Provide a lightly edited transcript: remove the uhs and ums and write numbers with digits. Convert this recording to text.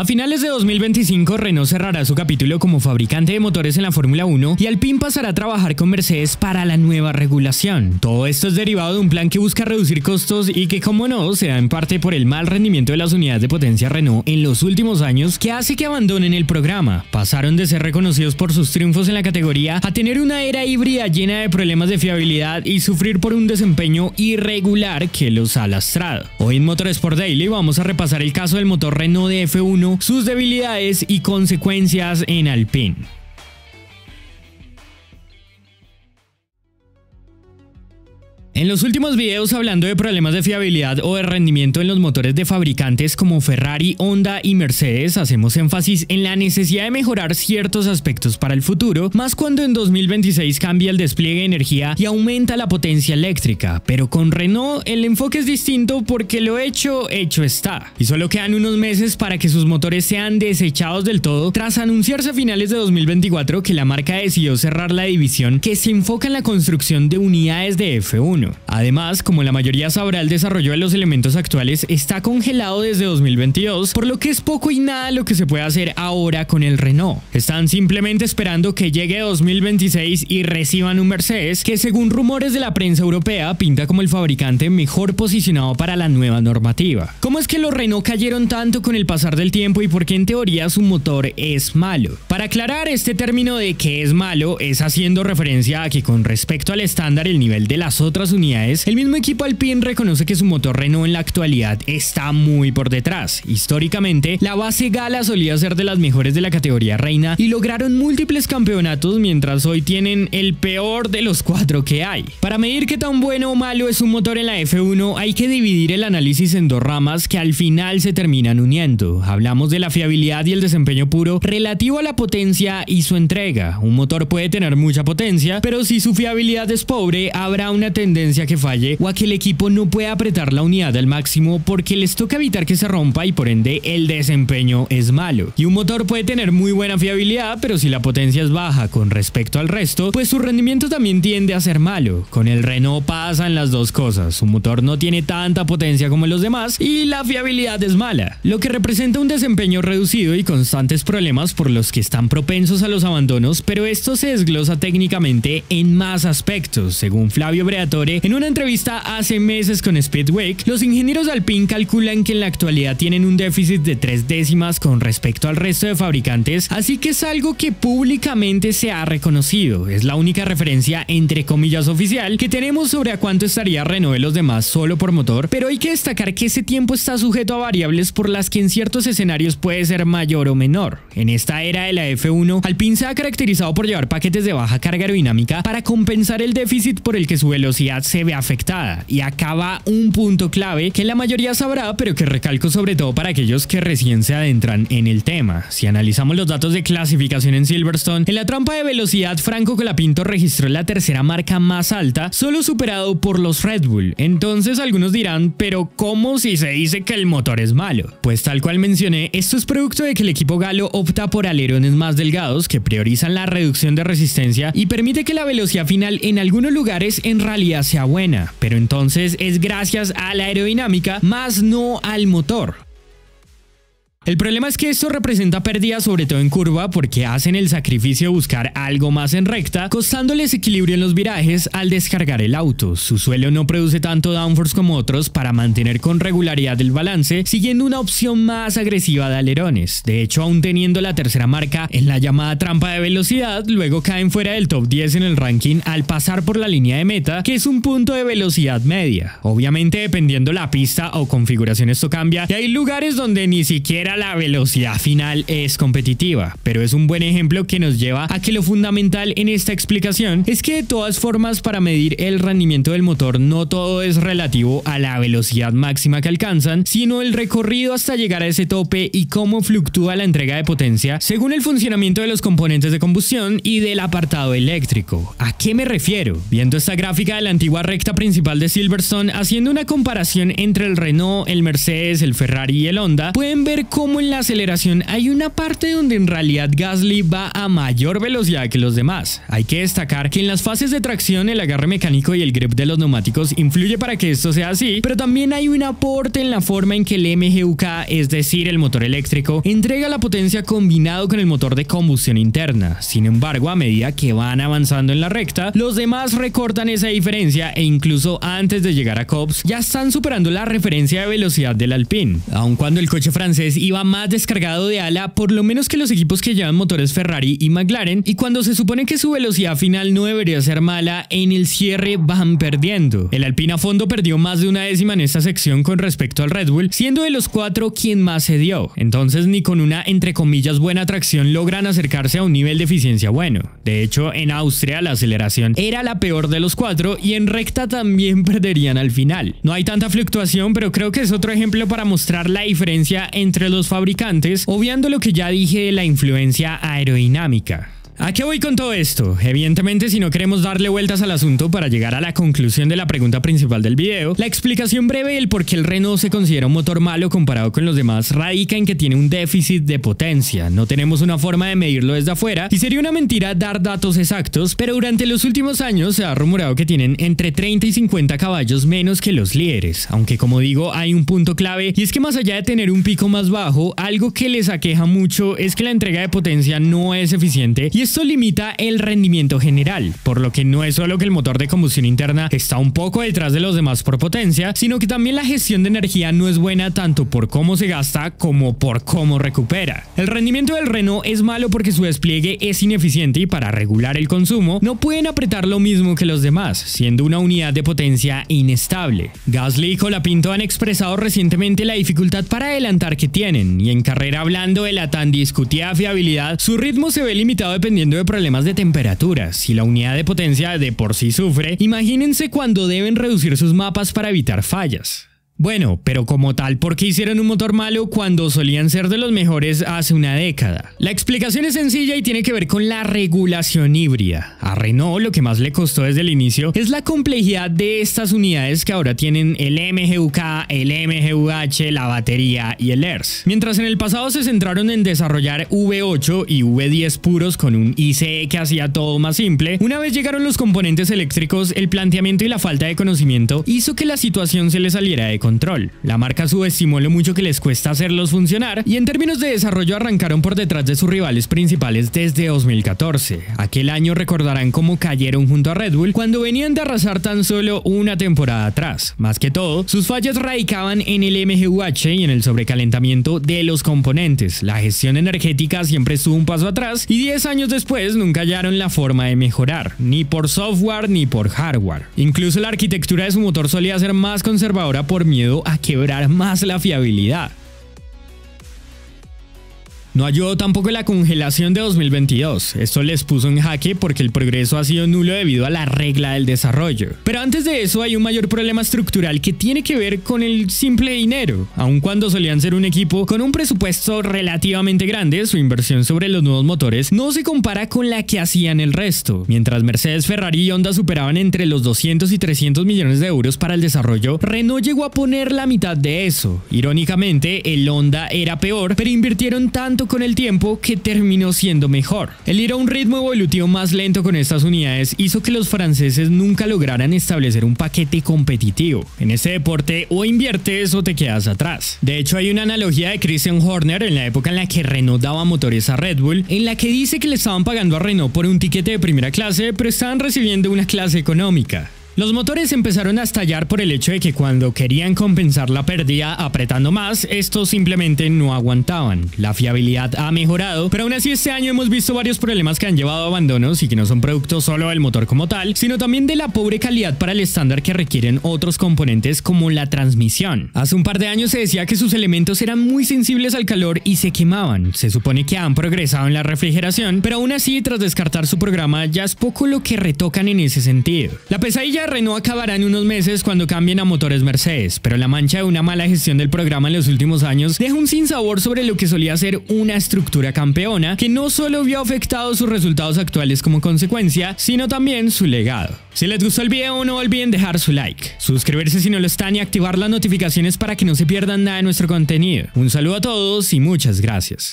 A finales de 2025, Renault cerrará su capítulo como fabricante de motores en la Fórmula 1 y Alpine pasará a trabajar con Mercedes para la nueva regulación. Todo esto es derivado de un plan que busca reducir costos y que, como no, se da en parte por el mal rendimiento de las unidades de potencia Renault en los últimos años, que hace que abandonen el programa. Pasaron de ser reconocidos por sus triunfos en la categoría a tener una era híbrida llena de problemas de fiabilidad y sufrir por un desempeño irregular que los ha lastrado. Hoy en Motorsport Daily vamos a repasar el caso del motor Renault de F1, sus debilidades y consecuencias en Alpine. En los últimos videos, hablando de problemas de fiabilidad o de rendimiento en los motores de fabricantes como Ferrari, Honda y Mercedes, hacemos énfasis en la necesidad de mejorar ciertos aspectos para el futuro, más cuando en 2026 cambia el despliegue de energía y aumenta la potencia eléctrica. Pero con Renault el enfoque es distinto porque lo hecho está. Y solo quedan unos meses para que sus motores sean desechados del todo, tras anunciarse a finales de 2024 que la marca decidió cerrar la división que se enfoca en la construcción de unidades de F1. Además, como la mayoría sabrá, el desarrollo de los elementos actuales está congelado desde 2022, por lo que es poco y nada lo que se puede hacer ahora con el Renault. Están simplemente esperando que llegue 2026 y reciban un Mercedes que, según rumores de la prensa europea, pinta como el fabricante mejor posicionado para la nueva normativa. ¿Cómo es que los Renault cayeron tanto con el pasar del tiempo y por qué en teoría su motor es malo? Para aclarar este término de que es malo, es haciendo referencia a que con respecto al estándar el nivel de las otras unidades, el mismo equipo Alpine reconoce que su motor Renault en la actualidad está muy por detrás. Históricamente, la base Gala solía ser de las mejores de la categoría reina y lograron múltiples campeonatos, mientras hoy tienen el peor de los 4 que hay. Para medir qué tan bueno o malo es un motor en la F1, hay que dividir el análisis en dos ramas que al final se terminan uniendo. Hablamos de la fiabilidad y el desempeño puro relativo a la potencia y su entrega. Un motor puede tener mucha potencia, pero si su fiabilidad es pobre, habrá una tendencia que falle o a que el equipo no pueda apretar la unidad al máximo porque les toca evitar que se rompa y por ende el desempeño es malo. Y un motor puede tener muy buena fiabilidad, pero si la potencia es baja con respecto al resto, pues su rendimiento también tiende a ser malo. Con el Renault pasan las dos cosas: su motor no tiene tanta potencia como los demás y la fiabilidad es mala, lo que representa un desempeño reducido y constantes problemas por los que están propensos a los abandonos, pero esto se desglosa técnicamente en más aspectos. Según Flavio Briatore, en una entrevista hace meses con Speedweek, los ingenieros de Alpine calculan que en la actualidad tienen un déficit de 3 décimas con respecto al resto de fabricantes, así que es algo que públicamente se ha reconocido. Es la única referencia entre comillas oficial que tenemos sobre a cuánto estaría Renault de los demás solo por motor, pero hay que destacar que ese tiempo está sujeto a variables por las que en ciertos escenarios puede ser mayor o menor. En esta era de la F1, Alpine se ha caracterizado por llevar paquetes de baja carga aerodinámica para compensar el déficit por el que su velocidad se ve afectada. Y acaba un punto clave que la mayoría sabrá, pero que recalco sobre todo para aquellos que recién se adentran en el tema. Si analizamos los datos de clasificación en Silverstone, en la trampa de velocidad Franco Colapinto registró la tercera marca más alta, solo superado por los Red Bull. Entonces algunos dirán, pero ¿cómo si se dice que el motor es malo? Pues tal cual mencioné, esto es producto de que el equipo galo opta por alerones más delgados que priorizan la reducción de resistencia y permite que la velocidad final en algunos lugares en realidad sea buena, pero entonces es gracias a la aerodinámica, más no al motor. El problema es que esto representa pérdidas sobre todo en curva porque hacen el sacrificio de buscar algo más en recta, costándoles equilibrio en los virajes al descargar el auto. Su suelo no produce tanto downforce como otros para mantener con regularidad el balance, siguiendo una opción más agresiva de alerones. De hecho, aún teniendo la tercera marca en la llamada trampa de velocidad, luego caen fuera del top 10 en el ranking al pasar por la línea de meta, que es un punto de velocidad media. Obviamente, dependiendo la pista o configuración, esto cambia y hay lugares donde ni siquiera la velocidad final es competitiva, pero es un buen ejemplo que nos lleva a que lo fundamental en esta explicación es que de todas formas, para medir el rendimiento del motor no todo es relativo a la velocidad máxima que alcanzan, sino el recorrido hasta llegar a ese tope y cómo fluctúa la entrega de potencia según el funcionamiento de los componentes de combustión y del apartado eléctrico. ¿A qué me refiero? Viendo esta gráfica de la antigua recta principal de Silverstone, haciendo una comparación entre el Renault, el Mercedes, el Ferrari y el Honda, pueden ver cómo cómo en la aceleración hay una parte donde en realidad Gasly va a mayor velocidad que los demás. Hay que destacar que en las fases de tracción el agarre mecánico y el grip de los neumáticos influye para que esto sea así, pero también hay un aporte en la forma en que el MGUK, es decir, el motor eléctrico, entrega la potencia combinado con el motor de combustión interna. Sin embargo, a medida que van avanzando en la recta, los demás recortan esa diferencia e incluso antes de llegar a Cobs ya están superando la referencia de velocidad del Alpine. Aun cuando el coche francés iba más descargado de ala, por lo menos que los equipos que llevan motores Ferrari y McLaren, y cuando se supone que su velocidad final no debería ser mala, en el cierre van perdiendo. El Alpine a fondo perdió más de una décima en esta sección con respecto al Red Bull, siendo de los cuatro quien más se dio. Entonces ni con una entre comillas buena tracción logran acercarse a un nivel de eficiencia bueno. De hecho, en Austria la aceleración era la peor de los cuatro y en recta también perderían al final. No hay tanta fluctuación, pero creo que es otro ejemplo para mostrar la diferencia entre los fabricantes, obviando lo que ya dije de la influencia aerodinámica. ¿A qué voy con todo esto? Evidentemente, si no queremos darle vueltas al asunto para llegar a la conclusión de la pregunta principal del video, la explicación breve del por qué el Renault se considera un motor malo comparado con los demás radica en que tiene un déficit de potencia. No tenemos una forma de medirlo desde afuera y sería una mentira dar datos exactos, pero durante los últimos años se ha rumorado que tienen entre 30 y 50 caballos menos que los líderes, aunque como digo hay un punto clave y es que más allá de tener un pico más bajo, algo que les aqueja mucho es que la entrega de potencia no es eficiente y esto limita el rendimiento general, por lo que no es solo que el motor de combustión interna está un poco detrás de los demás por potencia, sino que también la gestión de energía no es buena tanto por cómo se gasta como por cómo recupera. El rendimiento del Renault es malo porque su despliegue es ineficiente y para regular el consumo no pueden apretar lo mismo que los demás, siendo una unidad de potencia inestable. Gasly y Colapinto han expresado recientemente la dificultad para adelantar que tienen, y en carrera, hablando de la tan discutida fiabilidad, su ritmo se ve limitado dependiendo de problemas de temperatura. Si la unidad de potencia de por sí sufre, imagínense cuando deben reducir sus mapas para evitar fallas. Bueno, pero como tal, ¿por qué hicieron un motor malo cuando solían ser de los mejores hace una década? La explicación es sencilla y tiene que ver con la regulación híbrida. A Renault lo que más le costó desde el inicio es la complejidad de estas unidades que ahora tienen el MGUK, el MGUH, la batería y el ERS. Mientras en el pasado se centraron en desarrollar V8 y V10 puros con un ICE que hacía todo más simple, una vez llegaron los componentes eléctricos, el planteamiento y la falta de conocimiento hizo que la situación se le saliera de control. La marca subestimó lo mucho que les cuesta hacerlos funcionar y en términos de desarrollo arrancaron por detrás de sus rivales principales desde 2014. Aquel año recordarán cómo cayeron junto a Red Bull cuando venían de arrasar tan solo una temporada atrás. Más que todo, sus fallas radicaban en el MGUH y en el sobrecalentamiento de los componentes. La gestión energética siempre estuvo un paso atrás y 10 años después nunca hallaron la forma de mejorar, ni por software ni por hardware. Incluso la arquitectura de su motor solía ser más conservadora por miedo a quebrar más la fiabilidad. No ayudó tampoco la congelación de 2022. Esto les puso en jaque porque el progreso ha sido nulo debido a la regla del desarrollo. Pero antes de eso hay un mayor problema estructural que tiene que ver con el simple dinero. Aun cuando solían ser un equipo con un presupuesto relativamente grande, su inversión sobre los nuevos motores no se compara con la que hacían el resto. Mientras Mercedes, Ferrari y Honda superaban entre los 200 y 300 millones de euros para el desarrollo, Renault llegó a poner la mitad de eso. Irónicamente, el Honda era peor, pero invirtieron tanto con el tiempo que terminó siendo mejor. El ir a un ritmo evolutivo más lento con estas unidades hizo que los franceses nunca lograran establecer un paquete competitivo. En este deporte o inviertes o te quedas atrás. De hecho, hay una analogía de Christian Horner en la época en la que Renault daba motores a Red Bull, en la que dice que le estaban pagando a Renault por un tiquete de primera clase, pero estaban recibiendo una clase económica. Los motores empezaron a estallar por el hecho de que cuando querían compensar la pérdida apretando más, estos simplemente no aguantaban. La fiabilidad ha mejorado, pero aún así este año hemos visto varios problemas que han llevado a abandonos y que no son producto solo del motor como tal, sino también de la pobre calidad para el estándar que requieren otros componentes como la transmisión. Hace un par de años se decía que sus elementos eran muy sensibles al calor y se quemaban. Se supone que han progresado en la refrigeración, pero aún así tras descartar su programa ya es poco lo que retocan en ese sentido. La pesadilla de Renault acabará en unos meses cuando cambien a motores Mercedes, pero la mancha de una mala gestión del programa en los últimos años deja un sinsabor sobre lo que solía ser una estructura campeona que no solo vio afectados sus resultados actuales como consecuencia, sino también su legado. Si les gustó el video, no olviden dejar su like, suscribirse si no lo están y activar las notificaciones para que no se pierdan nada de nuestro contenido. Un saludo a todos y muchas gracias.